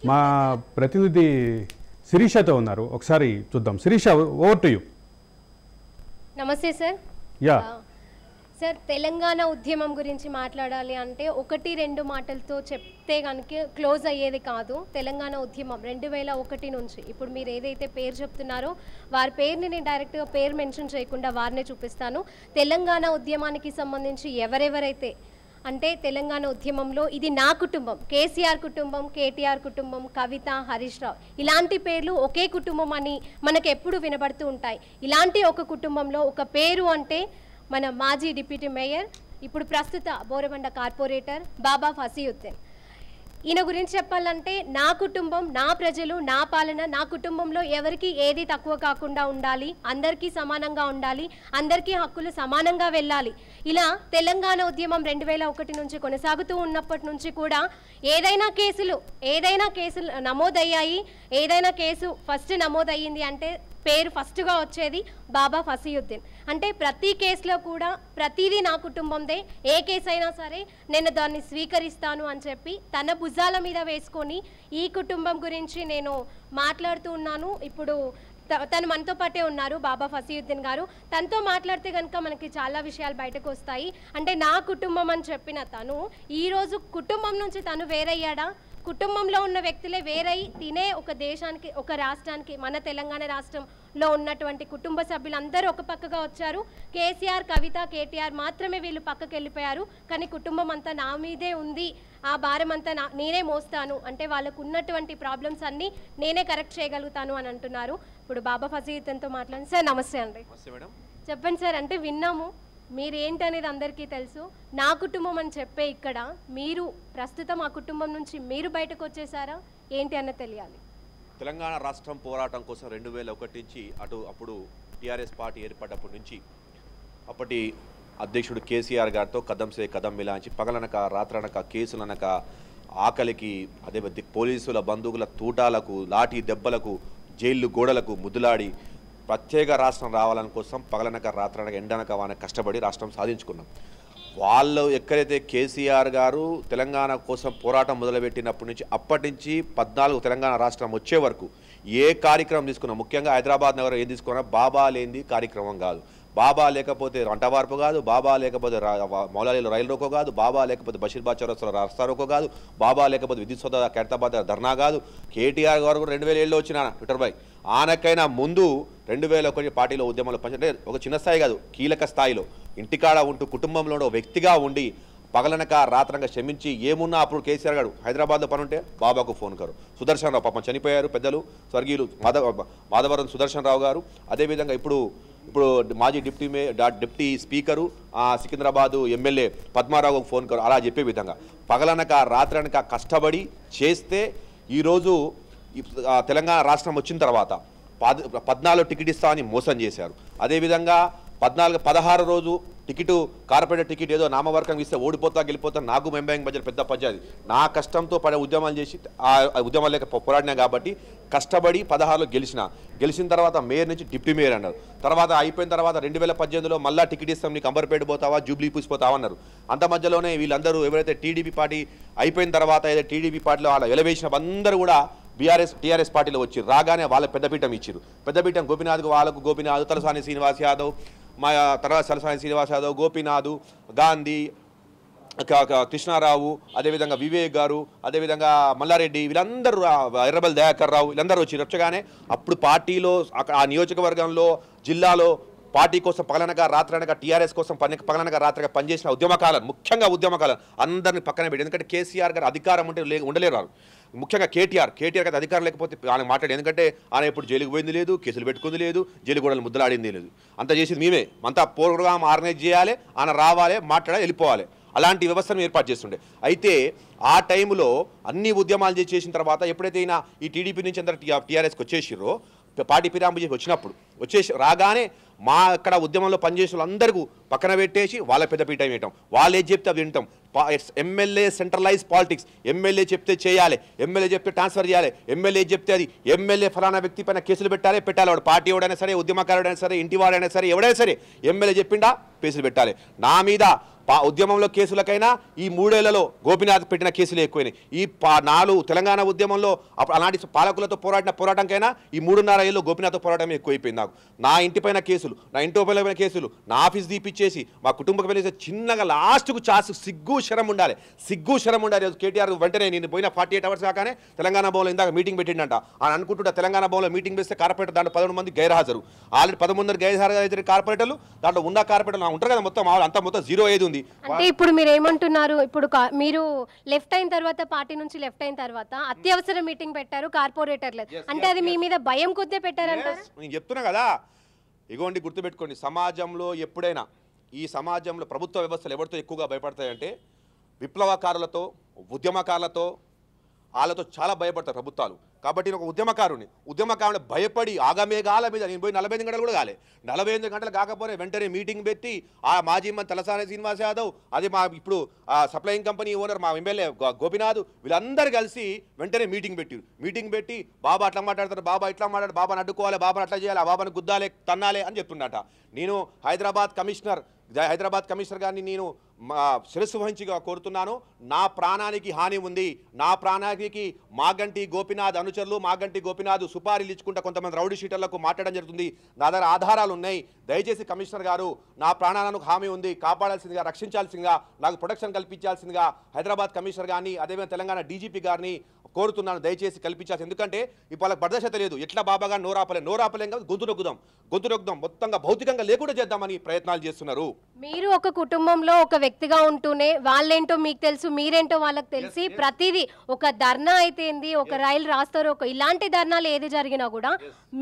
మా ప్రతినిధి శిరీషతో ఉన్నారు. ఒకసారి చూద్దాం. Sirisha, over to you. నమస్తే సార్. యా సార్, తెలంగాణ ఉద్యమం గురించి మాట్లాడాలి అంటే ఒకటి రెండు మాటలతో చెప్తే కనుక క్లోజ్ అయ్యేది కాదు. తెలంగాణ ఉద్యమం 2001 నుంచి ఇప్పుడు మీరు ఏదైతే పేరు చెప్తున్నారో వారి పేరుని నేను డైరెక్ట్గా పేరు మెన్షన్ చేయకుండా వారినే చూపిస్తాను. తెలంగాణ ఉద్యమానికి సంబంధించి ఎవరెవరైతే అంటే తెలంగాణ ఉద్యమంలో ఇది నా కుటుంబం, కేసీఆర్ కుటుంబం, కేటీఆర్ కుటుంబం, కవిత, హరీష్ రావు ఇలాంటి పేర్లు ఒకే కుటుంబం అని మనకు ఎప్పుడు వినబడుతూ ఉంటాయి. ఇలాంటి ఒక కుటుంబంలో ఒక పేరు అంటే మన మాజీ డిప్యూటీ మేయర్, ఇప్పుడు ప్రస్తుత బోరబండ కార్పొరేటర్ బాబా ఫసీయుద్దీన్. ఈయన గురించి చెప్పాలంటే నా కుటుంబం, నా ప్రజలు, నా పాలన, నా కుటుంబంలో ఎవరికి ఏది తక్కువ కాకుండా ఉండాలి, అందరికీ సమానంగా ఉండాలి, అందరికీ హక్కులు సమానంగా వెళ్ళాలి. ఇలా తెలంగాణ ఉద్యమం 2001 నుంచి కొనసాగుతూ ఉన్నప్పటి నుంచి కూడా ఏదైనా కేసులు నమోదయ్యాయి. ఏదైనా కేసు ఫస్ట్ నమోదయ్యింది అంటే పేరు ఫస్ట్గా వచ్చేది బాబా ఫసీయుద్దీన్. అంటే ప్రతి కేసులో కూడా ప్రతిదీ నా కుటుంబందే, ఏ కేసు అయినా సరే నేను దాన్ని స్వీకరిస్తాను అని చెప్పి తన భుజాల మీద వేసుకొని ఈ కుటుంబం గురించి నేను మాట్లాడుతూ ఉన్నాను. ఇప్పుడు తను మనతో పాటే ఉన్నారు బాబా ఫసీయుద్దీన్ గారు. తనతో మాట్లాడితే కనుక మనకి చాలా విషయాలు బయటకు వస్తాయి. అంటే నా కుటుంబం అని చెప్పిన తను ఈరోజు కుటుంబం నుంచి తను వేరయ్యాడా, కుటుంబంలో ఉన్న వ్యక్తులే వేరై తినే ఒక దేశానికి, ఒక రాష్ట్రానికి, మన తెలంగాణ రాష్ట్రంలో ఉన్నటువంటి కుటుంబ సభ్యులందరూ ఒక పక్కగా వచ్చారు. కేసీఆర్, కవిత, కేటీఆర్ మాత్రమే వీళ్ళు పక్కకి వెళ్ళిపోయారు. కానీ కుటుంబం అంతా నా మీదే ఉంది, ఆ భారం అంతా నేనే మోస్తాను అంటే వాళ్ళకు ఉన్నటువంటి ప్రాబ్లమ్స్ అన్నీ నేనే కరెక్ట్ చేయగలుగుతాను అని అంటున్నారు. ఇప్పుడు బాబా ఫసీయుద్దీన్తో మాట్లాడండి. సార్ నమస్తే అండి. చెప్పండి సార్, అంటే విన్నాము మీరేంటనేది అందరికీ తెలుసు. నా కుటుంబం అని చెప్పే ఇక్కడ మీరు ప్రస్తుతం ఆ కుటుంబం నుంచి మీరు బయటకు వచ్చేసారా ఏంటి అన్న తెలియాలి. తెలంగాణ రాష్ట్రం పోరాటం కోసం 2001 నుంచి అప్పుడు టీఆర్ఎస్ పార్టీ ఏర్పడ్డప్పటి నుంచి అప్పటి అధ్యక్షుడు కేసీఆర్ గారితో కదం సే కదం మిలాంచి పగలనక రాత్రనక కేసులనక ఆకలికి అదే పోలీసుల బంధువుల తూటాలకు లాఠీ దెబ్బలకు జైళ్ళు గోడలకు ముద్దులాడి ప్రత్యేక రాష్ట్రం రావాలని కోసం పగలనక రాత్రనక ఎండనక వాన కష్టపడి రాష్ట్రం సాధించుకున్నాం. వాళ్ళు ఎక్కడైతే కేసీఆర్ గారు తెలంగాణ కోసం పోరాటం మొదలుపెట్టినప్పటి నుంచి అప్పటి నుంచి 14 తెలంగాణ రాష్ట్రం వచ్చే వరకు ఏ కార్యక్రమం తీసుకున్నా, ముఖ్యంగా హైదరాబాద్ నగరం ఏం తీసుకున్నా బాబా లేనిది కార్యక్రమం కాదు. బాబా లేకపోతే వంటవార్పు కాదు, బాబా లేకపోతే మౌలాలీలో రైలు రోకో కాదు, బాబా లేకపోతే బషీర్బాద్ చౌరస్తాలో రాస్తా రోకో కాదు, బాబా లేకపోతే విద్యుత్ సోదా ఖైరతాబాద్ ధర్నా కాదు. కేటీఆర్ గారు కూడా 2007లో వచ్చిన ట్విట్టర్ బై ఆనకైనా ముందు 2001 పార్టీలో ఉద్యమంలో పనిచేస్తే ఒక చిన్న స్థాయి కాదు, కీలక స్థాయిలో ఇంటికాడ ఉంటూ కుటుంబంలో వ్యక్తిగా ఉండి పగలనక రాత్రంగా క్షమించి ఏమున్నా అప్పుడు కేసీఆర్ గారు హైదరాబాద్లో పని ఉంటే బాబాకు ఫోన్ కారు. సుదర్శన్ రావు పాపం చనిపోయారు పెద్దలు స్వర్గీయులు మాధవరం సుదర్శన్ రావు గారు. అదేవిధంగా ఇప్పుడు మాజీ డిప్యూటీ స్పీకరు సికింద్రాబాదు ఎమ్మెల్యే పద్మారావుకు ఫోన్ కారు. అలా చెప్పే విధంగా పగలనక రాత్రనక కష్టపడి చేస్తే ఈరోజు తెలంగాణ రాష్ట్రం వచ్చిన తర్వాత 14 టికెట్ ఇస్తామని మోసం చేశారు. అదేవిధంగా 16 రోజు టికెట్ కార్పొరేట్ టికెట్ ఏదో నామవర్గం ఇస్తే ఓడిపోతా గెలిపోతా నాకు మెంబరింగ్ బడ్జెట్ పెద్ద పంచాది. నా కష్టంతో పడే ఉద్యమాలు చేసి ఆ ఉద్యమాలు లేక పోరాడినా కాబట్టి కష్టపడి 16లో గెలిచిన తర్వాత మేయర్ నుంచి డిప్యూటీ మేయర్ అన్నారు. తర్వాత అయిపోయిన తర్వాత 2018లో మళ్ళీ టికెట్ ఇస్తాం నీకు అంబర్పేట పోతావా జూబ్లీ పూసిపోతావా అన్నారు. అంత మధ్యలోనే వీళ్ళందరూ ఎవరైతే టీడీపీ పార్టీ అయిపోయిన తర్వాత ఏదైతే టీడీపీ పార్టీలో వాళ్ళ ఎలవేషన్ అందరూ కూడా టీఆర్ఎస్ పార్టీలో వచ్చి రాగానే వాళ్ళకి పెద్దపీఠం ఇచ్చారు. పెద్దపీఠం వాళ్ళకు గోపీనాథ్, తలసాని శ్రీనివాస్ యాదవ్, మా తర్వాత తలసాని శ్రీనివాస్ యాదవ్, గోపీనాథ్, గాంధీ, కృష్ణారావు, అదేవిధంగా వివేక్ గారు, అదేవిధంగా మల్లారెడ్డి, వీళ్ళందరూ ఎర్రబెల్ దయాకర్ రావు వీళ్ళందరూ వచ్చి అప్పుడు పార్టీలో ఆ నియోజకవర్గంలో జిల్లాలో పార్టీ కోసం పగలనక రాత్రనక టీఆర్ఎస్ కోసం పగలనక రాత్రగా పనిచేసిన ఉద్యమకాలను, ముఖ్యంగా ఉద్యమకాలను అందరినీ పక్కన పెట్టి, ఎందుకంటే కేసీఆర్ గారు అధికారం ఉంటే ఉండలేరు. ముఖ్యంగా కేటీఆర్ అయితే అధికారం లేకపోతే ఆయన మాట్లాడి, ఎందుకంటే ఆయన ఇప్పుడు జైలుకు పోయింది లేదు, కేసులు పెట్టుకుంది లేదు, జైలు గోడలు ముద్దలాడింది లేదు. అంతా చేసింది మేమే. అంతా ప్రోగ్రామ్ ఆర్గనైజ్ చేయాలి, ఆయన రావాలి, మాట్లాడాలి, వెళ్ళిపోవాలి. అలాంటి వ్యవస్థను ఏర్పాటు చేస్తుండే. అయితే ఆ టైంలో అన్ని ఉద్యమాలు చేసిన తర్వాత ఎప్పుడైతే ఈ టీడీపీ నుంచి అందరూ టీఆర్ఎస్కి వచ్చేసిరో పార్టీ ఫిరాయింపు చేసి వచ్చేసి రాగానే మా అక్కడ ఉద్యమంలో పనిచేసిన వాళ్ళందరికీ పక్కన పెట్టేసి వాళ్ళ పెద్దపీట వేయటం, వాళ్ళు ఏది చెప్తే అది వింటాం. ఎమ్మెల్యే సెంట్రలైజ్ పాలిటిక్స్, ఎమ్మెల్యే చెప్తే చేయాలి, ఎమ్మెల్యే చెప్తే ట్రాన్స్ఫర్ చేయాలి, ఎమ్మెల్యే చెప్తే అది ఎమ్మెల్యే ఫలానా వ్యక్తి పైన కేసులు పెట్టాలి. వాడు పార్టీ ఎవడైనా సరే, ఉద్యమకారుడైనా సరే, ఇంటివాడైనా సరే, ఎవడైనా సరే ఎమ్మెల్యే చెప్పిండా కేసులు పెట్టాలి. నా మీద ఉద్యమంలో కేసులకైనా ఈ 3 ఏళ్లలో గోపీనాథ్ పెట్టిన కేసులు ఎక్కువైనాయి. ఈ 4 తెలంగాణ ఉద్యమంలో అలాంటి పాలకులతో పోరాటంకైనా ఈ 3.5 ఏళ్ళు గోపీనాథ్తో పోరాటం ఎక్కువైపోయింది. నా ఇంటిపైన కేసులు, నా ఇంటి పైన కేసులు, నా ఆఫీస్ తీపిచ్చేసి మా కుటుంబకు వెళ్ళేసి చిన్నగా లాస్ట్కు సిగ్గు శరం ఉండాలి. కేటీఆర్ వెంటనే నేను పోయిన 48 అవర్స్ కాగానే తెలంగాణ భవన్లో ఇందాక మీటింగ్ పెట్టిండంట అని అనుకుంటుంటే తెలంగాణ భవన్లో మీటింగ్ వేస్తే కార్పొరేటర్ దాంట్లో 11 మంది గైర్హాజరు. ఆల్రెడీ 11 మంది గైర్హాజరు కార్పొరేటర్లు, దాంట్లో ఉన్న కార్పొరేటర్లు ఉంటారు కదా, మొత్తం అంతా మొత్తం 0.5 ఉంది. అంటే ఇప్పుడు మీరు ఏమంటున్నారు, ఇప్పుడు మీరు లెఫ్ట్ అయిన తర్వాత పార్టీ నుంచి లెఫ్ట్ అయిన తర్వాత అత్యవసర మీటింగ్ పెట్టారు కార్పొరేటర్లు, అంటే అది మీ మీద భయం కొద్దే పెట్టారంటారు? నేను చెప్తున్నా కదా, ఇగోండి గుర్తుపెట్టుకోండి, సమాజంలో ఎప్పుడైనా ఈ సమాజంలో ప్రభుత్వ వ్యవస్థలు ఎవరితో ఎక్కువగా భయపడతాయంటే విప్లవకారులతో, ఉద్యమకారులతో, వాళ్ళతో చాలా భయపడతారు ప్రభుత్వాలు. కాబట్టి నేను ఒక ఉద్యమకారుని భయపడి ఆగమేఘాల మీద నేను పోయి 45 గంటలు కూడా కాలే, 45 గంటలు కాకపోతే వెంటనే మీటింగ్ పెట్టి ఆ మాజీ మంత్రి తలసాని శ్రీనివాస్ యాదవ్, అది మా ఇప్పుడు సప్లయింగ్ కంపెనీ ఓనర్ మా ఎమ్మెల్యే గోపీనాథ్, వీళ్ళందరూ కలిసి వెంటనే మీటింగ్ పెట్టి బాబా అట్లా మాట్లాడతారు, బాబా ఇట్లా మాట్లాడు, బాబాని అడ్డుకోవాలి, బాబాని అట్లా చేయాలి, ఆ బాబాని గుద్దాలి, తన్నాలి అని చెప్తున్నట. నేను హైదరాబాద్ కమిషనర్ గారిని నేను శిరస్సు వహించిగా కోరుతున్నాను. నా ప్రాణానికి హాని ఉంది, నా ప్రాణానికి మాగంటి గోపీనాథ్ అనుచరులు, మాగంటి గోపీనాథ్ సుపారీలు ఇచ్చుకుంటా కొంతమంది రౌడీ షీటర్లకు మాట్లాడడం జరుగుతుంది. నా దగ్గర ఆధారాలు ఉన్నాయి. దయచేసి కమిషనర్ గారు, నా ప్రాణాలకు హామీ ఉంది, కాపాడాల్సిందిగా, రక్షించాల్సిందిగా, నాకు ప్రొటెక్షన్ కల్పించాల్సిందిగా హైదరాబాద్ కమిషనర్ గారిని, అదేవిధంగా తెలంగాణ డీజీపీ గారిని కోరుతున్నాను, దయచేసి కల్పించాల్సి. ఎందుకంటే ఇప్పుడు వాళ్ళకి బర్దశత లేదు. ఎట్లా బాబాగా నోరాపలేం కాదు, గొంతు నొక్కుదాం, మొత్తంగా భౌతికంగా లేకుండా చేద్దామని ప్రయత్నాలు చేస్తున్నారు. మీరు ఒక కుటుంబంలో ఒక వ్యక్తిగా ఉంటూనే వాళ్ళేంటో మీకు తెలుసు, మీరేంటో వాళ్ళకి తెలిసి ప్రతిదీ ఒక ధర్నా అయితేంది, ఒక రైలు రాస్తారు, ఒక ఇలాంటి ధర్నాలు ఏది జరిగినా కూడా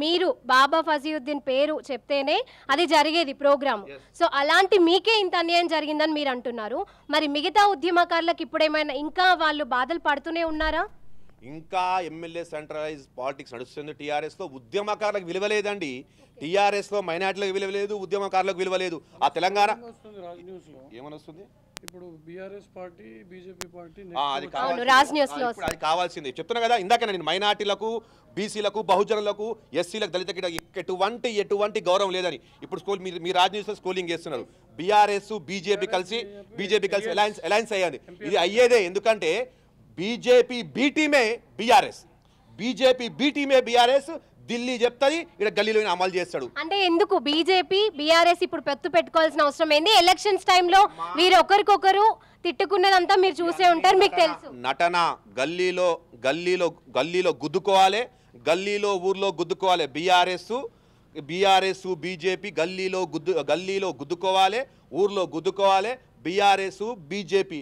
మీరు బాబా ఫజీయుద్దీన్ పేరు చెప్తేనే అది జరిగేది ప్రోగ్రామ్. సో అలాంటి మీకే ఇంత అన్యాయం జరిగిందని మీరు అంటున్నారు. మరి మిగతా ఉద్యమకారులకు ఇప్పుడేమైనా ఇంకా వాళ్ళు బాధలు పడుతూనే ఉన్నారా? ఇంకా ఎమ్మెల్యే సెంట్రలైజ్ పాలిటిక్స్ నడుస్తుంది టీఆర్ఎస్లో. ఉద్యమకారులకు విలువ లేదండి. టీఆర్ఎస్లో మైనార్టీలకు విలువ లేదు, ఉద్యమకారులకు విలువ లేదు. ఆ తెలంగాణ ఏమనొస్తుంది ఇప్పుడు బీఆర్ఎస్ పార్టీ, బీజేపీ పార్టీ, అది కావాల్సింది చెప్తున్నా కదా. ఇందాక నేను మైనార్టీలకు, బీసీలకు, బహుజనులకు, ఎస్సీలకు, దళితకి ఎటువంటి గౌరవం లేదని ఇప్పుడు మీ రాజ్ న్యూస్లో స్కూలింగ్ చేస్తున్నారు. బీఆర్ఎస్ బీజేపీ కలిసి అలయన్స్ అయ్యింది. ఇది అయ్యేదే, ఎందుకంటే బీజేపీ బీటీమే బీఆర్ఎస్ ఢిల్లీ చెప్తుంది, ఇక్కడ గల్లీలో అమలు చేస్తాడు. అంటే ఎందుకు బీజేపీ బీఆర్ఎస్ ఇప్పుడు పెట్టుకోవాల్సిన అవసరం ఏంది? ఎలక్షన్స్ టైంలో మీరు ఒకరికొకరు తిట్టుకున్నదంతా మీరు చూసే ఉంటారు, మీకు తెలుసు. నటన గల్లీలో గుద్దుకోవాలి, ఊర్లో గుద్దుకోవాలి. బీఆర్ఎస్ బీజేపీ గల్లీలో గుద్దుకోవాలి, ఊర్లో గుద్దుకోవాలి. బీఆర్ఎస్ బీజేపీ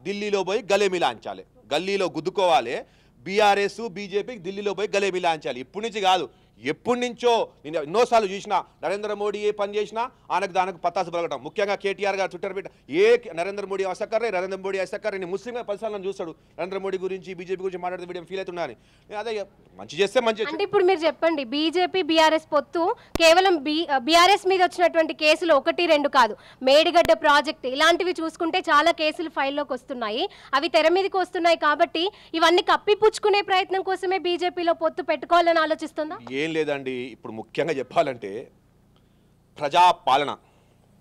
ఢిల్లీలో పోయి గలేమిలాంచాలి. గల్లీలో గుద్దుకోవాలి, బీఆర్ఎస్ బీజేపీ ఢిల్లీలో పోయి గలేమిలాంచాలి. ఇప్పటి నుంచి కాదు, ఎప్పటి నుంచో నేను ఎన్నోసార్లు చూసినా. నరేంద్ర మోడీ ఏ పని చేసినా దానికి పత్తాసు పలకటం. ముఖ్యంగా కేటీఆర్ గారు ట్విట్టర్ పెట్టి నరేంద్ర మోడీ అసక్కర్రే నేను ముస్లింగా 10 సార్లు చూస్తాడు. నరేంద్ర మోడీ గురించి, బీజేపీ గురించి మాట్లాడితే వీడియో ఫీల్ అవుతున్నాను. అదే మంచి చేస్తే మంచి. అంటే ఇప్పుడు మీరు చెప్పండి, బీజేపీ బీఆర్ఎస్ పొత్తు కేవలం బీఆర్ఎస్ మీద వచ్చినటువంటి కేసులు 1-2 కాదు, మేడిగడ్డ ప్రాజెక్ట్ ఇలాంటివి చూసుకుంటే చాలా కేసులు ఫైల్లోకి వస్తున్నాయి. అవి తెర మీదకి వస్తున్నాయి. కాబట్టి ఇవన్నీ కప్పిపుచ్చుకునే ప్రయత్నం కోసమే బీజేపీలో పొత్తు పెట్టుకోవాలని ఆలోచిస్తుందా? ఏం లేదండి. ఇప్పుడు ముఖ్యంగా చెప్పాలంటే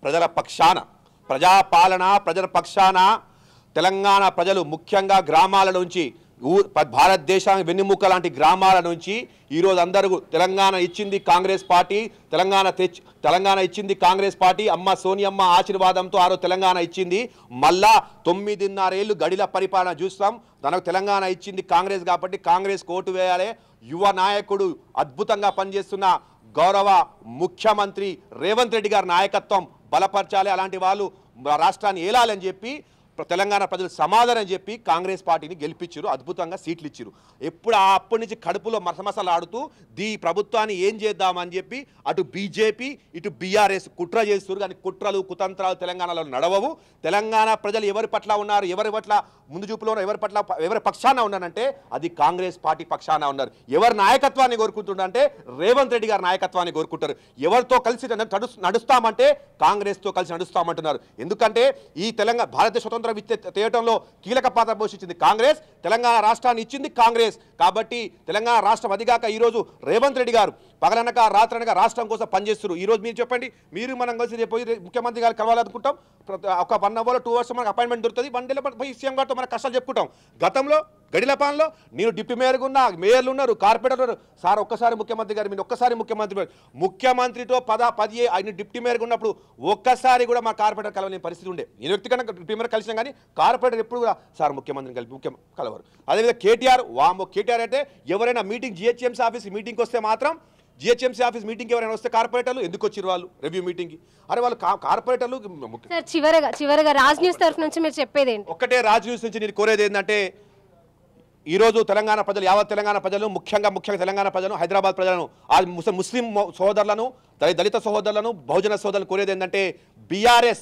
ప్రజల పక్షాన తెలంగాణ ప్రజలు, ముఖ్యంగా గ్రామాల నుంచి, భారతదేశానికి వెన్నెముక లాంటి గ్రామాల నుంచి ఈరోజు అందరూ తెలంగాణ ఇచ్చింది కాంగ్రెస్ పార్టీ, తెలంగాణ ఇచ్చింది కాంగ్రెస్ పార్టీ. అమ్మ సోనియమ్మ ఆశీర్వాదంతో తెలంగాణ ఇచ్చింది. మళ్ళా 9.5 ఏళ్ళు గడిల పరిపాలన చూస్తాం. తనకు తెలంగాణ ఇచ్చింది కాంగ్రెస్ కాబట్టి కాంగ్రెస్ ఓటు వేయాలి. యువ నాయకుడు, అద్భుతంగా పనిచేస్తున్న గౌరవ ముఖ్యమంత్రి రేవంత్ రెడ్డి గారి నాయకత్వం బలపరచాలి. అలాంటి వాళ్ళు రాష్ట్రాన్ని ఏలాలని చెప్పి తెలంగాణ ప్రజలు సమాధానం చెప్పి కాంగ్రెస్ పార్టీని గెలిపించారు, అద్భుతంగా సీట్లు ఇచ్చారు. అప్పటి నుంచి కడుపులో మసమసలాడుతూ ఈ ప్రభుత్వాన్ని ఏం చేద్దామని చెప్పి అటు బీజేపీ ఇటు బీఆర్ఎస్ కుట్ర చేస్తున్నారు. కానీ కుట్రలు కుతంత్రాలు తెలంగాణలో నడవవు. తెలంగాణ ప్రజలు ఎవరి పట్ల ఉన్నారు, ఎవరి పట్ల ముందు చూపులో ఎవరి పక్షాన ఉన్నారంటే అది కాంగ్రెస్ పార్టీ పక్షాన ఉన్నారు. ఎవరి నాయకత్వాన్ని కోరుకుంటుండంటే రేవంత్ రెడ్డి గారి నాయకత్వాన్ని కోరుకుంటారు. ఎవరితో కలిసి నడుస్తామంటే కాంగ్రెస్తో కలిసి నడుస్తామంటున్నారు. ఎందుకంటే ఈ భారతీయ స్వతంత్ర పాత్ర తేయటంలో కీలక పాత్ర పోషించింది కాంగ్రెస్, తెలంగాణ రాష్ట్రాన్ని ఇచ్చింది కాంగ్రెస్. కాబట్టి తెలంగాణ రాష్ట్రం అదిగాక ఈరోజు రేవంత్ రెడ్డి గారు పగలనక రాత్రనక రాష్ట్రం కోసం పనిచేస్తున్నారు. ఈరోజు మీరు చెప్పండి, మీరు మనం కలిసి రేపు ముఖ్యమంత్రి గారు కలవాలనుకుంటాం, ఒక 1 అవర్ 2 అవర్స్ మనకు అపాయింట్మెంట్ దొరుకుతుంది, 1 డేలో పోయి సీఎం గారితో మన కష్టాలు చెప్పుకుంటాం. గతంలో గడిలపాన్లో నేను డిప్యూటీ మేయర్గా ఉన్నా, మేయర్లు ఉన్నారు, కార్పొరేటర్ ఉన్నారు. సార్ ఒక్కసారి ముఖ్యమంత్రి గారు మీరు ఒక్కసారి ముఖ్యమంత్రితో 10 ఆయన డిప్యూటీ మేయర్గా ఉన్నప్పుడు ఒక్కసారి కూడా మా కార్పొరేటర్ కలవలేని పరిస్థితి ఉండే. నేను వ్యక్తిగతంగా డిప్యూటీ మేయర్ కలిసినా కానీ కార్పొరేటర్ ఎప్పుడు కూడా సార్ ముఖ్యమంత్రిని కలిపి కలవరు. అదేవిధంగా కేటీఆర్ కేటీఆర్ అంటే ఎవరైనా మీటింగ్ జిహెచ్ఎంసీ ఆఫీస్ మీటింగ్కి వస్తే మాత్రం జిహెచ్ఎంసీ ఆఫీస్ మీటింగ్కి ఎవరైనా వస్తే కార్పొరేటర్లు ఎందుకు వచ్చారు వాళ్ళు రివ్యూ మీటింగ్కి? అరే వాళ్ళు కార్పొరేటర్లు. సార్ చివరగా రాజ్ న్యూస్ తరఫు నుంచి మీరు చెప్పేది ఏంటి? ఒక్కటే రాజ్ న్యూస్ నుంచి నేను కోరేది ఏంటంటే ఈరోజు తెలంగాణ ప్రజలు, యావత్ తెలంగాణ ప్రజలు, ముఖ్యంగా తెలంగాణ ప్రజలను, హైదరాబాద్ ప్రజలను, ఆ ముస్లిం సోదరులను, దళిత సోదరులను, బహుజన సోదరులను కోరేది ఏంటంటే బీఆర్ఎస్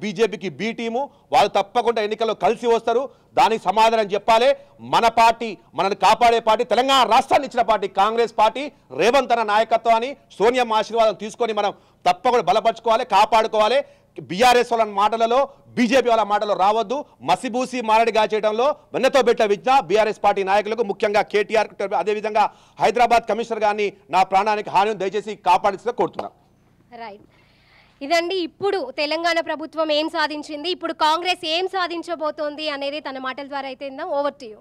బీజేపీకి బి టీము, వాళ్ళు తప్పకుండా ఎన్నికల్లో కలిసి వస్తారు. దానికి సమాధానం చెప్పాలి. మన పార్టీ, మనల్ని కాపాడే పార్టీ, తెలంగాణ రాష్ట్రాన్ని ఇచ్చిన పార్టీ కాంగ్రెస్ పార్టీ. రేవంత్ అన్న నాయకత్వాన్ని, సోనియమ్మ ఆశీర్వాదం తీసుకొని మనం తప్పకుండా బలపరచుకోవాలి, కాపాడుకోవాలి. బీఆర్ఎస్ వాళ్ళ మాటలలో, బీజేపీ వాళ్ళ మాటలో రావద్దు. మసిబూసి మారడిగా చేయడంలో వెన్నతో పెట్ట విజ్ఞ బీఆర్ఎస్ పార్టీ నాయకులకు, ముఖ్యంగా కేటీఆర్, అదేవిధంగా హైదరాబాద్ కమిషనర్ గారిని నా ప్రాణానికి హాని దయచేసి కాపాడిస్తూ కోరుతున్నాను. రైట్, ఇదండి ఇప్పుడు తెలంగాణ ప్రభుత్వం ఏం సాధించింది, ఇప్పుడు కాంగ్రెస్ ఏం సాధించబోతోంది అనేది తన మాటల ద్వారా అయితే ఓవర్ టు యూ.